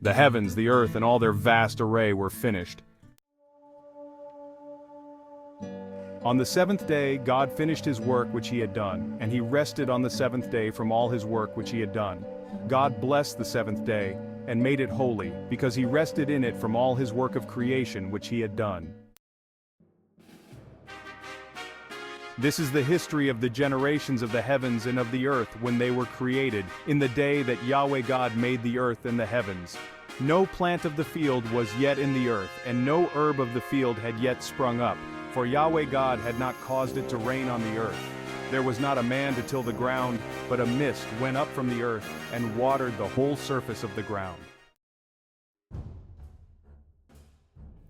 The heavens, the earth, and all their vast array were finished. On the seventh day God finished his work which he had done, and he rested on the seventh day from all his work which he had done. God blessed the seventh day, and made it holy, because he rested in it from all his work of creation which he had done. This is the history of the generations of the heavens and of the earth when they were created, in the day that Yahweh God made the earth and the heavens. No plant of the field was yet in the earth, and no herb of the field had yet sprung up, for Yahweh God had not caused it to rain on the earth. There was not a man to till the ground, but a mist went up from the earth, and watered the whole surface of the ground.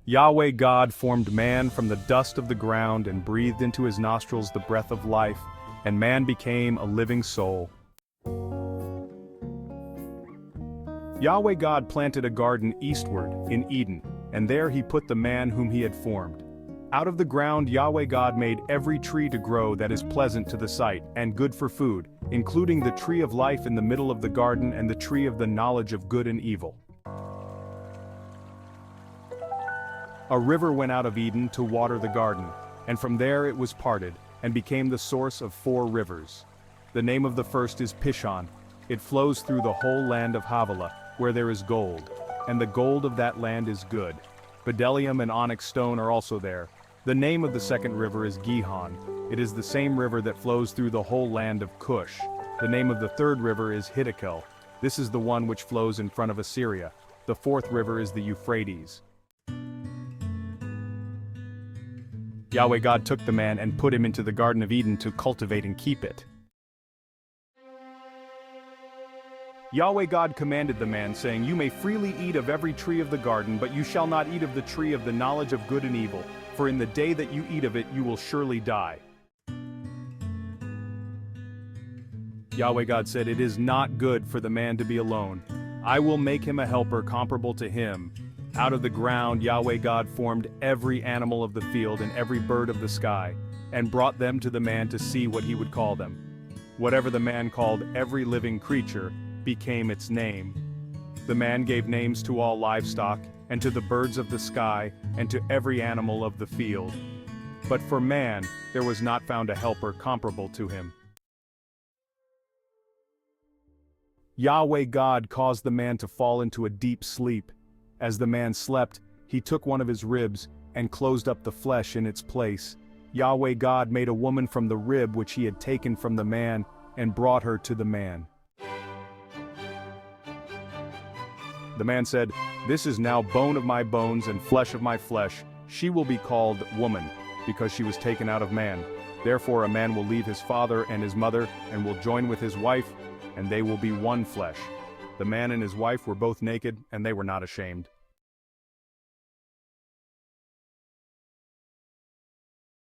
Yahweh God formed man from the dust of the ground and breathed into his nostrils the breath of life, and man became a living soul. Yahweh God planted a garden eastward, in Eden, and there he put the man whom he had formed. Out of the ground Yahweh God made every tree to grow that is pleasant to the sight, and good for food, including the tree of life in the middle of the garden and the tree of the knowledge of good and evil. A river went out of Eden to water the garden, and from there it was parted, and became the source of 4 rivers. The name of the first is Pishon. It flows through the whole land of Havilah, where there is gold, and the gold of that land is good. Bdellium and onyx stone are also there. The name of the second river is Gihon. It is the same river that flows through the whole land of Cush. The name of the third river is Hiddekel. This is the one which flows in front of Assyria. The fourth river is the Euphrates. Yahweh God took the man and put him into the Garden of Eden to cultivate and keep it. Yahweh God commanded the man, saying, "You may freely eat of every tree of the garden, but you shall not eat of the tree of the knowledge of good and evil, for in the day that you eat of it you will surely die." Yahweh God said, "It is not good for the man to be alone. I will make him a helper comparable to him." Out of the ground Yahweh God formed every animal of the field and every bird of the sky, and brought them to the man to see what he would call them. Whatever the man called every living creature became its name. The man gave names to all livestock, and to the birds of the sky, and to every animal of the field. But for man there was not found a helper comparable to him. Yahweh God caused the man to fall into a deep sleep. As the man slept, he took one of his ribs, and closed up the flesh in its place. Yahweh God made a woman from the rib which he had taken from the man, and brought her to the man. The man said, "This is now bone of my bones and flesh of my flesh. She will be called woman, because she was taken out of man. Therefore a man will leave his father and his mother, and will join with his wife, and they will be one flesh." The man and his wife were both naked, and they were not ashamed.